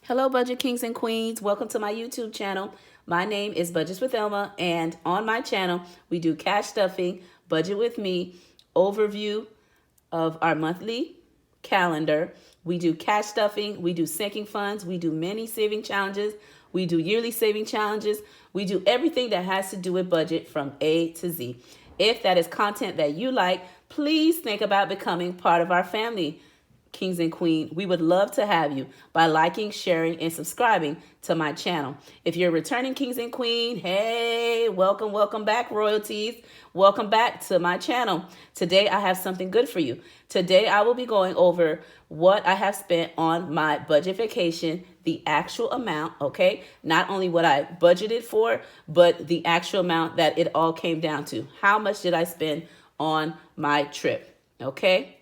Hello, Budget Kings and Queens. Welcome to my YouTube channel. My name is Budgets with Elma, and on my channel, we do cash stuffing, budget with me, overview of our monthly calendar. We do cash stuffing, we do sinking funds, we do mini saving challenges, we do yearly saving challenges. We do everything that has to do with budget from A to Z. If that is content that you like, please think about becoming part of our family. Kings and Queen, we would love to have you by liking, sharing, and subscribing to my channel. If you're returning Kings and Queen, hey, welcome back, royalties. Welcome back to my channel. Today, I have something good for you. Today, I will be going over what I have spent on my budget vacation, the actual amount, okay? Not only what I budgeted for, but the actual amount that it all came down to. How much did I spend on my trip, okay?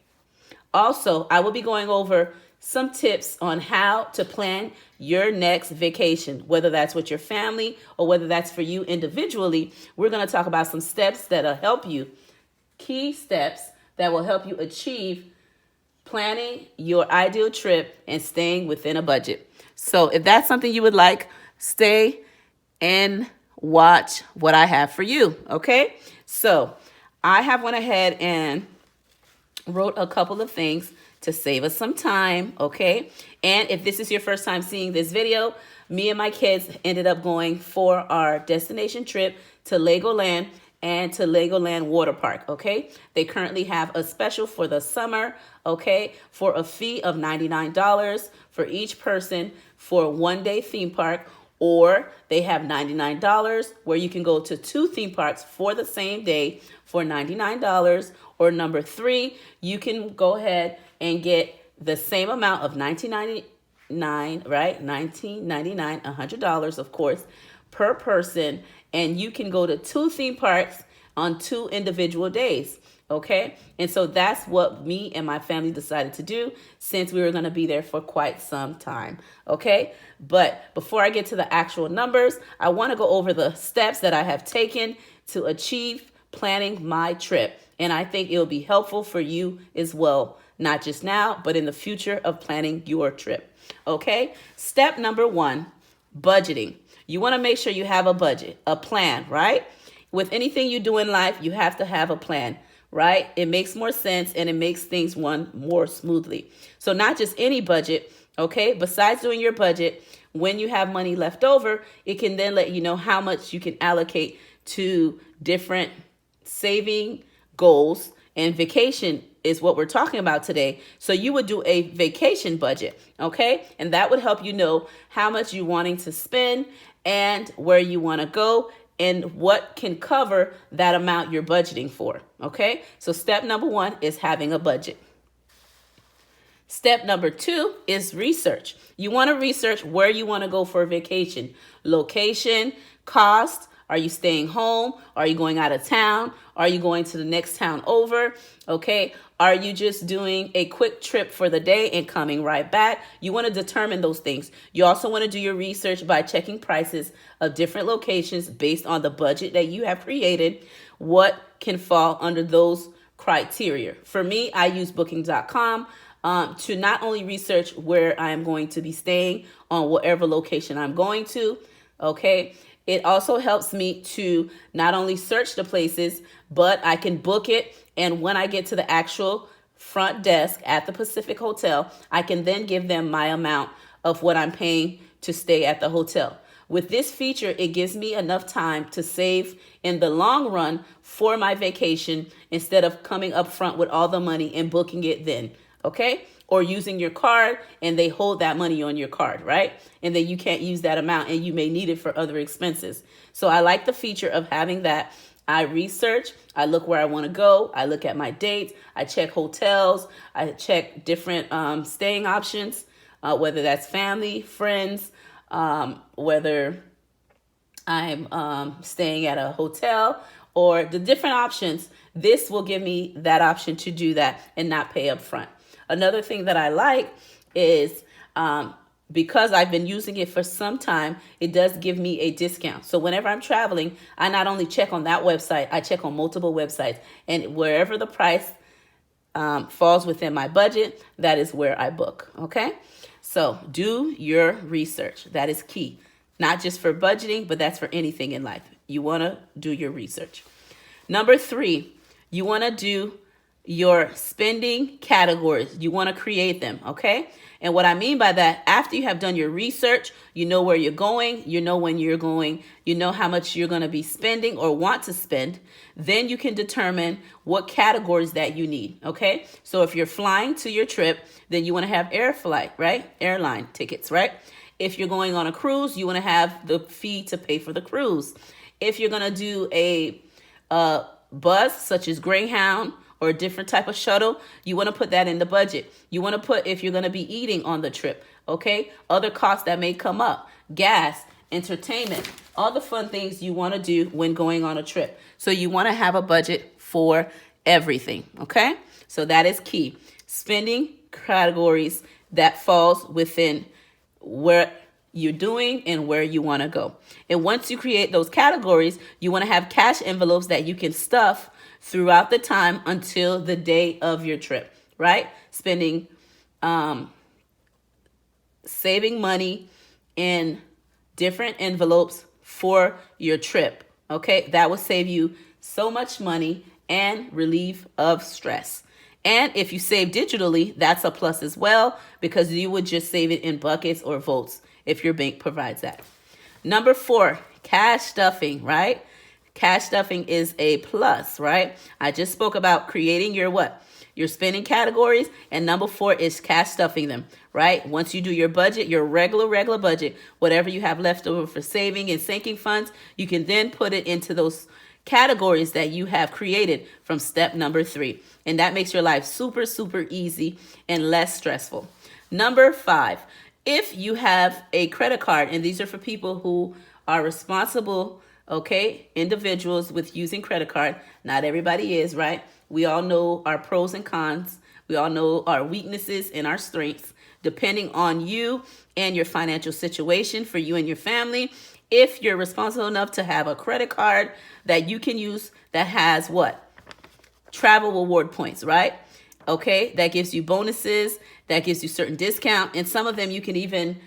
Also, I will be going over some tips on how to plan your next vacation, whether that's with your family or whether that's for you individually. We're going to talk about some steps that'll help you, key steps that will help you achieve planning your ideal trip and staying within a budget. So if that's something you would like, stay and watch what I have for you, okay? So I have went ahead and wrote a couple of things to save us some time, okay? And if this is your first time seeing this video, me and my kids ended up going for our destination trip to Legoland and to Legoland Water Park, okay? They currently have a special for the summer, okay, for a fee of $99 for each person for a one-day theme park, or they have $99 where you can go to 2 theme parks for the same day for $99. Or number 3, you can go ahead and get the same amount of $19.99, right? $19.99, $100, of course, per person. And you can go to 2 theme parks on 2 individual days. Okay, and so that's what me and my family decided to do since we were going to be there for quite some time. Okay, but before I get to the actual numbers, I want to go over the steps that I have taken to achieve planning my trip. And I think it'll be helpful for you as well, not just now, but in the future of planning your trip. Okay, step number 1, budgeting. You want to make sure you have a budget, a plan, right? With anything you do in life, you have to have a plan. Right? It makes more sense and it makes things run more smoothly. So not just any budget, okay? Besides doing your budget, when you have money left over, it can then let you know how much you can allocate to different saving goals, and vacation is what we're talking about today. So you would do a vacation budget, okay? And that would help you know how much you're wanting to spend and where you want to go and what can cover that amount you're budgeting for, okay? So step number 1 is having a budget. Step number 2 is research. You want to research where you want to go for a vacation. Location, cost. Are you staying home? Are you going out of town? Are you going to the next town over? Okay. Are you just doing a quick trip for the day and coming right back? You want to determine those things. You also want to do your research by checking prices of different locations based on the budget that you have created. What can fall under those criteria? For me, I use booking.com to not only research where I am going to be staying on whatever location I'm going to, okay? It also helps me to not only search the places, but I can book it. And when I get to the actual front desk at the Pacific Hotel, I can then give them my amount of what I'm paying to stay at the hotel. With this feature, it gives me enough time to save in the long run for my vacation instead of coming up front with all the money and booking it then, okay? Or using your card and they hold that money on your card, right? And then you can't use that amount and you may need it for other expenses. So I like the feature of having that. I research, I look where I want to go, I look at my dates, I check hotels, I check different staying options, whether that's family, friends, whether I'm staying at a hotel or the different options. This will give me that option to do that and not pay up front. Another thing that I like is because I've been using it for some time, it does give me a discount. So whenever I'm traveling, I not only check on that website, I check on multiple websites. And wherever the price falls within my budget, that is where I book, okay? So do your research. That is key. Not just for budgeting, but that's for anything in life. You want to do your research. Number 3, you want to do your spending categories. You want to create them, okay? And what I mean by that, after you have done your research, you know where you're going, you know when you're going, you know how much you're going to be spending or want to spend, then you can determine what categories that you need, okay? So if you're flying to your trip, then you want to have air flight, right? Airline tickets, right? If you're going on a cruise, you want to have the fee to pay for the cruise. If you're going to do a bus, such as Greyhound, or a different type of shuttle, you want to put that in the budget. You want to put if you're going to be eating on the trip, okay? Other costs that may come up, gas, entertainment, all the fun things you want to do when going on a trip. So you want to have a budget for everything, okay? So that is key. Spending categories that falls within where you're doing and where you want to go. And once you create those categories, you want to have cash envelopes that you can stuff throughout the time until the day of your trip, right? Spending, saving money in different envelopes for your trip, okay? That will save you so much money and relieve of stress. And if you save digitally, that's a plus as well, because you would just save it in buckets or votes if your bank provides that. Number 4, cash stuffing, right? Cash stuffing is a plus, right? I just spoke about creating your what? Your spending categories. And number 4 is cash stuffing them, right? Once you do your budget, your regular budget, whatever you have left over for saving and sinking funds, you can then put it into those categories that you have created from step number 3. And that makes your life super, super easy and less stressful. Number 5, if you have a credit card, and these are for people who are responsible, okay, individuals with using credit card. Not everybody is, right? We all know our pros and cons. We all know our weaknesses and our strengths, depending on you and your financial situation for you and your family. If you're responsible enough to have a credit card that you can use that has what? Travel reward points, right? Okay, that gives you bonuses, that gives you certain discount, and some of them you can even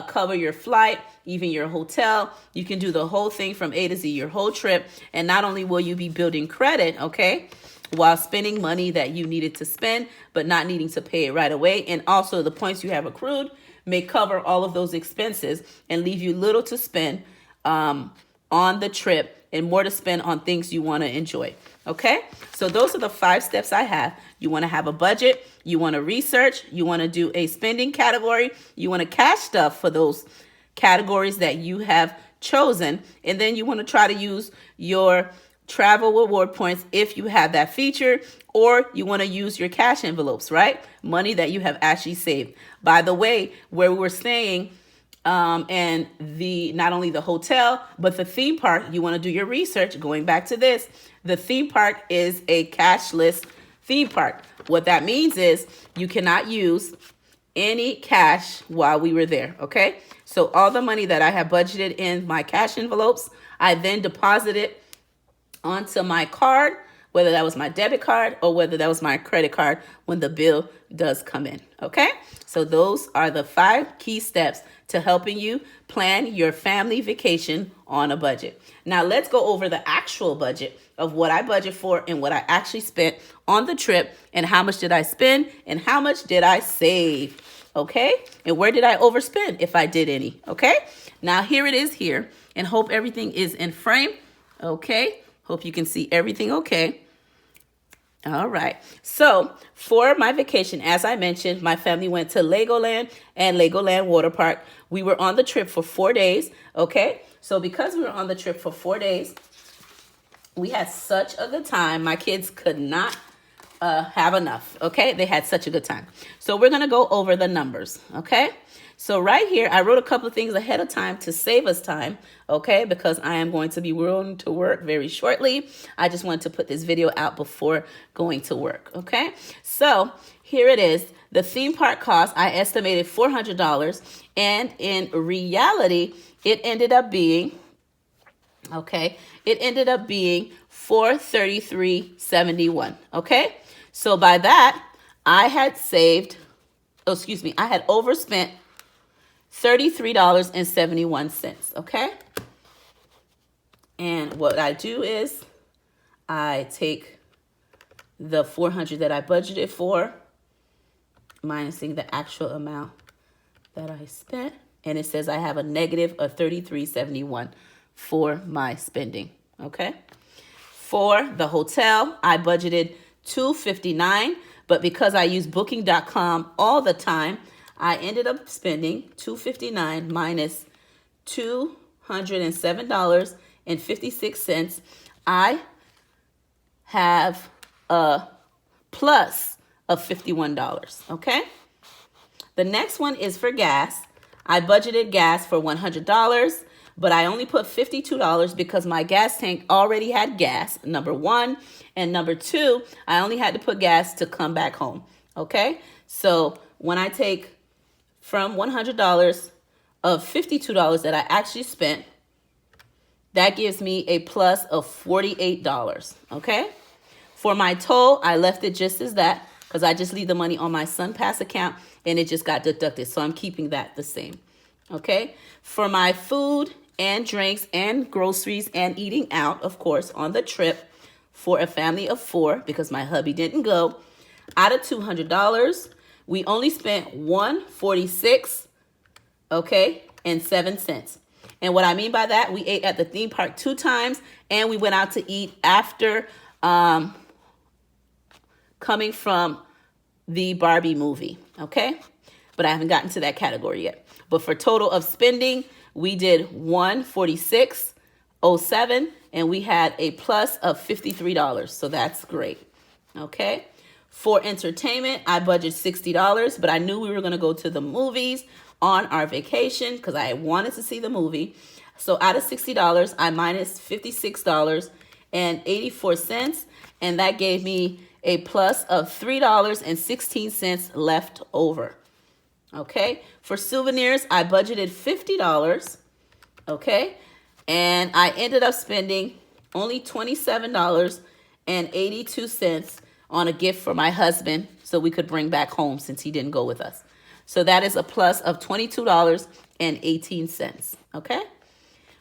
cover your flight, even your hotel. You can do the whole thing from A to Z, your whole trip. And not only will you be building credit, okay, while spending money that you needed to spend, but not needing to pay it right away. And also the points you have accrued may cover all of those expenses and leave you little to spend on the trip and more to spend on things you want to enjoy. Okay, so those are the 5 steps I have. You want to have a budget, you want to research, you want to do a spending category, you want to cash stuff for those categories that you have chosen, and then you want to try to use your travel reward points if you have that feature, or you want to use your cash envelopes, right? Money that you have actually saved. By the way, where we were staying, and not only the hotel, but the theme park, you want to do your research. Going back to this, the theme park is a cashless theme park. What that means is you cannot use any cash while we were there, okay? So all the money that I have budgeted in my cash envelopes, I then deposited onto my card, whether that was my debit card or whether that was my credit card when the bill does come in, okay? So those are the 5 key steps to helping you plan your family vacation on a budget. Now let's go over the actual budget of what I budget for and what I actually spent on the trip, and how much did I spend and how much did I save, okay? And where did I overspend if I did any, okay? Now here it is here, and hope everything is in frame, okay? Hope you can see everything okay. All right. So for my vacation, as I mentioned, my family went to Legoland and Legoland Water Park. We were on the trip for 4 days. Okay. So because we were on the trip for 4 days, we had such a good time. My kids could not have enough. Okay. They had such a good time. So we're going to go over the numbers. Okay. So right here, I wrote a couple of things ahead of time to save us time, okay, because I am going to be going to work very shortly. I just wanted to put this video out before going to work, okay? So here it is. The theme park cost, I estimated $400, and in reality, it ended up being, okay, it ended up being $433.71, okay? So by that, I had overspent $33.71, okay? And what I do is I take the $400 that I budgeted for, minusing the actual amount that I spent, and it says I have a negative of $33.71 for my spending, okay? For the hotel, I budgeted $259, but because I use booking.com all the time, I ended up spending $259 minus $207.56. I have a plus of $51, okay? The next one is for gas. I budgeted gas for $100, but I only put $52 because my gas tank already had gas, number one. And number two, I only had to put gas to come back home, okay? So when I take from $100 of $52 that I actually spent, that gives me a plus of $48, okay? For my toll, I left it just as that because I just leave the money on my SunPass account and it just got deducted. So I'm keeping that the same, okay? For my food and drinks and groceries and eating out, of course, on the trip for a family of 4 because my hubby didn't go, out of $200, we only spent $146, okay, and 7 cents. And what I mean by that, we ate at the theme park 2 times and we went out to eat after coming from the Barbie movie, okay? But I haven't gotten to that category yet. But for total of spending, we did $146.07 and we had a plus of $53. So that's great, okay? For entertainment, I budgeted $60, but I knew we were going to go to the movies on our vacation because I wanted to see the movie. So out of $60, I minus $56.84, and that gave me a plus of $3.16 left over. Okay, for souvenirs, I budgeted $50, okay, and I ended up spending only $27.82 on a gift for my husband so we could bring back home since he didn't go with us. So that is a plus of $22.18, okay?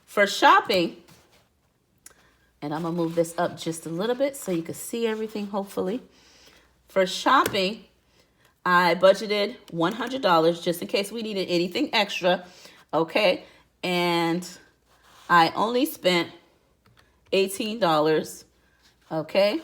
For shopping, and I'm going to move this up just a little bit so you can see everything, hopefully. For shopping, I budgeted $100 just in case we needed anything extra, okay? And I only spent $18, okay?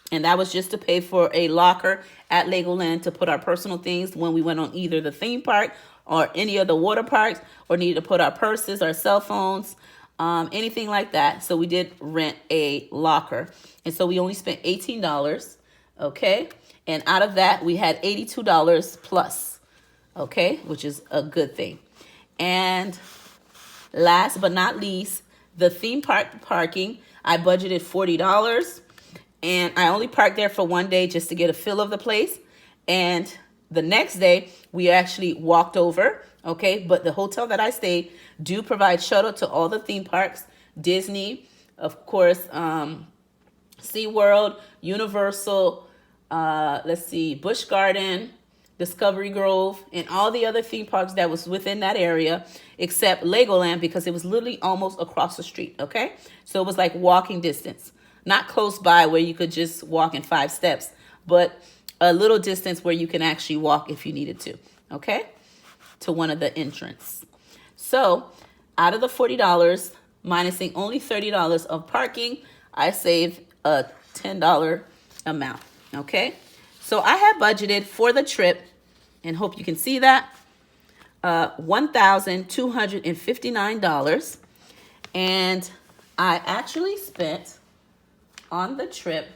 And that was just to pay for a locker at Legoland to put our personal things when we went on either the theme park or any of the water parks or needed to put our purses, our cell phones, anything like that. So we did rent a locker. And so we only spent $18, okay? And out of that, we had $82 plus, okay? Which is a good thing. And last but not least, the theme park parking, I budgeted $40. And I only parked there for one day just to get a feel of the place. And the next day, we actually walked over, okay? But the hotel that I stayed do provide shuttle to all the theme parks. Disney, of course, SeaWorld, Universal, Busch Garden, Discovery Grove, and all the other theme parks that was within that area, except Legoland because it was literally almost across the street, okay? So it was like walking distance. Not close by where you could just walk in 5 steps, but a little distance where you can actually walk if you needed to, okay? To one of the entrance. So out of the $40, minusing only $30 of parking, I saved a $10 amount, okay? So I have budgeted for the trip, and hope you can see that, $1,259. And I actually spent on the trip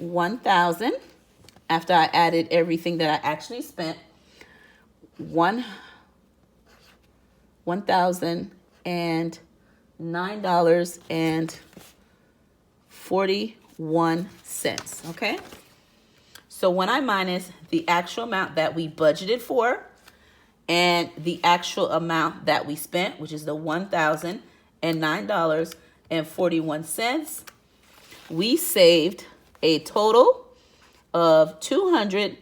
$1,000 after I added everything that I actually spent, $1,009.41, okay? So when I minus the actual amount that we budgeted for and the actual amount that we spent, which is the $1,009.41, we saved a total of $288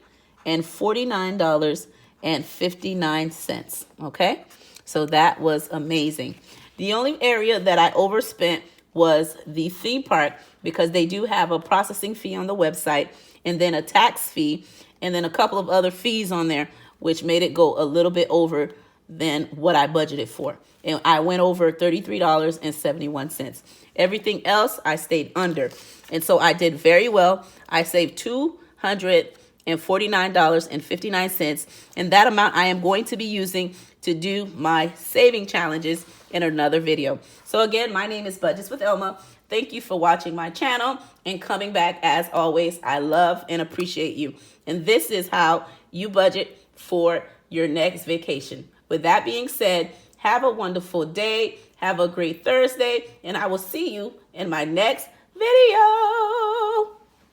$49.59. Okay, so that was amazing. The only area that I overspent was the theme park, because they do have a processing fee on the website, and then a tax fee, and then a couple of other fees on there, which made it go a little bit over than what I budgeted for. And I went over $33.71. Everything else I stayed under. And so I did very well. I saved $249.59. And that amount I am going to be using to do my saving challenges in another video. So again, my name is Budgets with Elma. Thank you for watching my channel and coming back as always. I love and appreciate you. And this is how you budget for your next vacation. With that being said, have a wonderful day. Have a great Thursday. And I will see you in my next video.